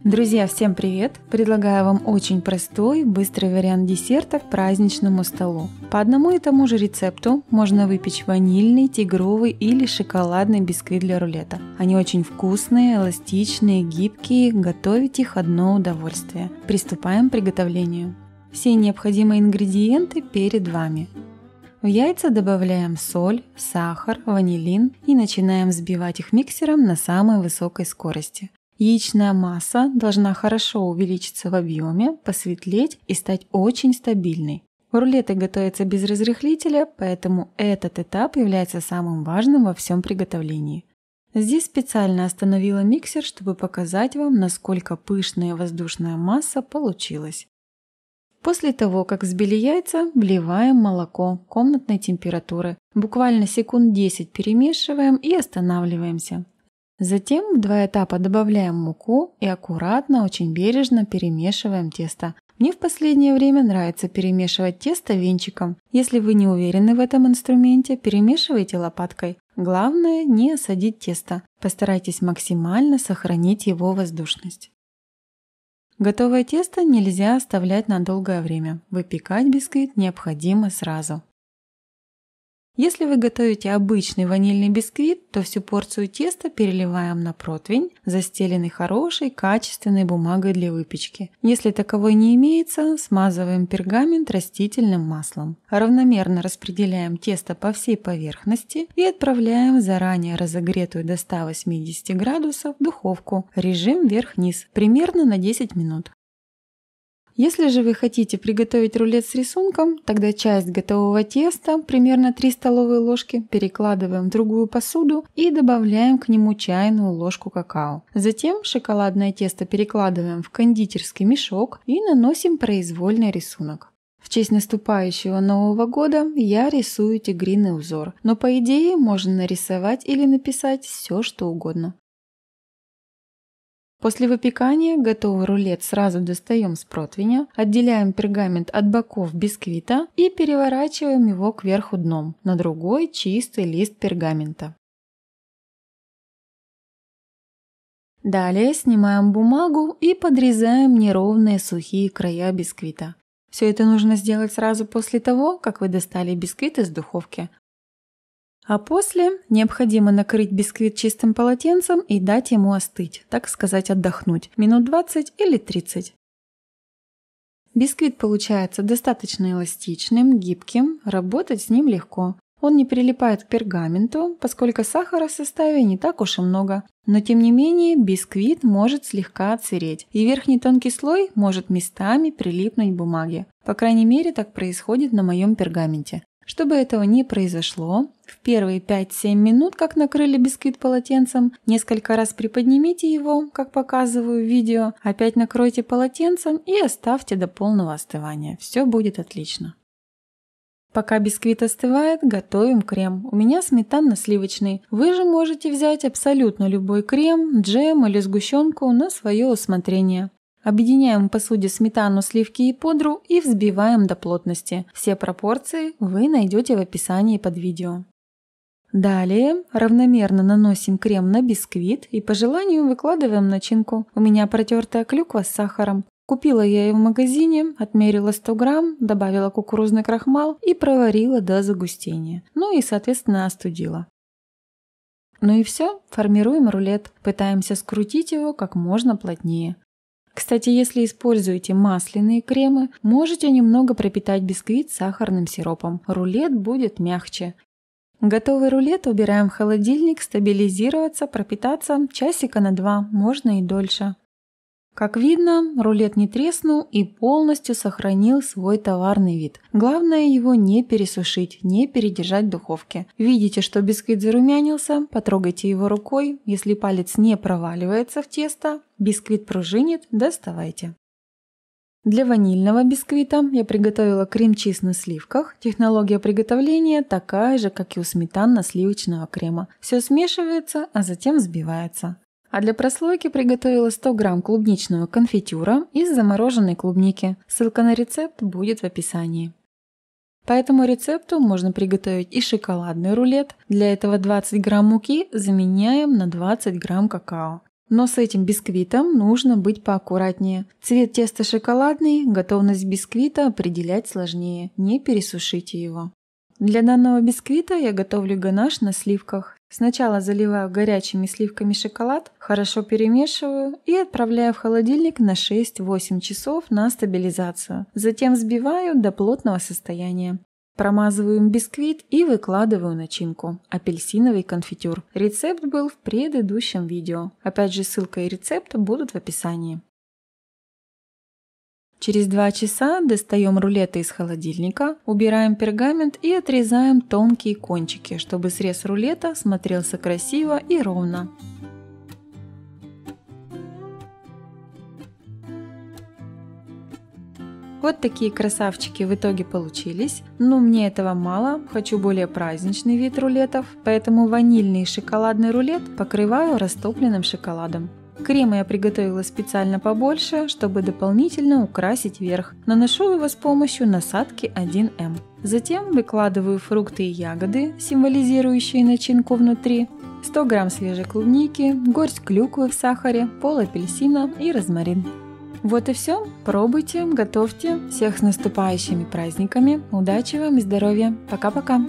Друзья, всем привет! Предлагаю вам очень простой, быстрый вариант десерта к праздничному столу. По одному и тому же рецепту можно выпечь ванильный, тигровый или шоколадный бисквит для рулета. Они очень вкусные, эластичные, гибкие, готовить их одно удовольствие. Приступаем к приготовлению. Все необходимые ингредиенты перед вами. В яйца добавляем соль, сахар, ванилин и начинаем взбивать их миксером на самой высокой скорости. Яичная масса должна хорошо увеличиться в объеме, посветлеть и стать очень стабильной. Рулеты готовятся без разрыхлителя, поэтому этот этап является самым важным во всем приготовлении. Здесь специально остановила миксер, чтобы показать вам, насколько пышная воздушная масса получилась. После того, как взбили яйца, вливаем молоко комнатной температуры. Буквально секунд 10 перемешиваем и останавливаемся. Затем в два этапа добавляем муку и аккуратно, очень бережно перемешиваем тесто. Мне в последнее время нравится перемешивать тесто венчиком. Если вы не уверены в этом инструменте, перемешивайте лопаткой. Главное не осадить тесто. Постарайтесь максимально сохранить его воздушность. Готовое тесто нельзя оставлять на долгое время. Выпекать бисквит необходимо сразу. Если вы готовите обычный ванильный бисквит, то всю порцию теста переливаем на противень, застеленный хорошей, качественной бумагой для выпечки. Если таковой не имеется, смазываем пергамент растительным маслом. Равномерно распределяем тесто по всей поверхности и отправляем в заранее разогретую до 180 градусов духовку, режим вверх-вниз, примерно на 10 минут. Если же вы хотите приготовить рулет с рисунком, тогда часть готового теста, примерно 3 столовые ложки, перекладываем в другую посуду и добавляем к нему чайную ложку какао. Затем шоколадное тесто перекладываем в кондитерский мешок и наносим произвольный рисунок. В честь наступающего Нового года я рисую тигриный узор, но по идее можно нарисовать или написать все, что угодно. После выпекания готовый рулет сразу достаем с противня, отделяем пергамент от боков бисквита и переворачиваем его кверху дном на другой чистый лист пергамента. Далее снимаем бумагу и подрезаем неровные сухие края бисквита. Все это нужно сделать сразу после того, как вы достали бисквит из духовки. А после необходимо накрыть бисквит чистым полотенцем и дать ему остыть, так сказать, отдохнуть, минут 20 или 30. Бисквит получается достаточно эластичным, гибким, работать с ним легко. Он не прилипает к пергаменту, поскольку сахара в составе не так уж и много. Но тем не менее бисквит может слегка отсыреть, и верхний тонкий слой может местами прилипнуть к бумаге. По крайней мере, так происходит на моем пергаменте. Чтобы этого не произошло, в первые 5-7 минут, как накрыли бисквит полотенцем, несколько раз приподнимите его, как показываю в видео, опять накройте полотенцем и оставьте до полного остывания. Все будет отлично. Пока бисквит остывает, готовим крем. У меня сметанно-сливочный. Вы же можете взять абсолютно любой крем, джем или сгущенку на свое усмотрение. Объединяем в посуде сметану, сливки и пудру и взбиваем до плотности. Все пропорции вы найдете в описании под видео. Далее равномерно наносим крем на бисквит и по желанию выкладываем начинку. У меня протертая клюква с сахаром. Купила я ее в магазине, отмерила 100 грамм, добавила кукурузный крахмал и проварила до загустения. Ну и соответственно остудила. Ну и все, формируем рулет. Пытаемся скрутить его как можно плотнее. Кстати, если используете масляные кремы, можете немного пропитать бисквит сахарным сиропом. Рулет будет мягче. Готовый рулет убираем в холодильник стабилизироваться, пропитаться часика на 2, можно и дольше. Как видно, рулет не треснул и полностью сохранил свой товарный вид. Главное его не пересушить, не передержать в духовке. Видите, что бисквит зарумянился? Потрогайте его рукой. Если палец не проваливается в тесто, бисквит пружинит, доставайте. Для ванильного бисквита я приготовила крем-чиз на сливках. Технология приготовления такая же, как и у сметанно-сливочного крема. Все смешивается, а затем взбивается. А для прослойки приготовила 100 грамм клубничного конфитюра из замороженной клубники. Ссылка на рецепт будет в описании. По этому рецепту можно приготовить и шоколадный рулет. Для этого 20 грамм муки заменяем на 20 грамм какао. Но с этим бисквитом нужно быть поаккуратнее. Цвет теста шоколадный, готовность бисквита определять сложнее, не пересушите его. Для данного бисквита я готовлю ганаш на сливках. Сначала заливаю горячими сливками шоколад, хорошо перемешиваю и отправляю в холодильник на 6-8 часов на стабилизацию. Затем взбиваю до плотного состояния. Промазываю им бисквит и выкладываю начинку. Апельсиновый конфитюр. Рецепт был в предыдущем видео. Опять же, ссылка и рецепт будут в описании. Через 2 часа достаем рулеты из холодильника, убираем пергамент и отрезаем тонкие кончики, чтобы срез рулета смотрелся красиво и ровно. Вот такие красавчики в итоге получились, но мне этого мало, хочу более праздничный вид рулетов, поэтому ванильный и шоколадный рулет покрываю растопленным шоколадом. Крема я приготовила специально побольше, чтобы дополнительно украсить верх. Наношу его с помощью насадки 1М. Затем выкладываю фрукты и ягоды, символизирующие начинку внутри, 100 грамм свежей клубники, горсть клюквы в сахаре, пол апельсина и розмарин. Вот и все. Пробуйте, готовьте. Всех с наступающими праздниками. Удачи вам и здоровья. Пока-пока.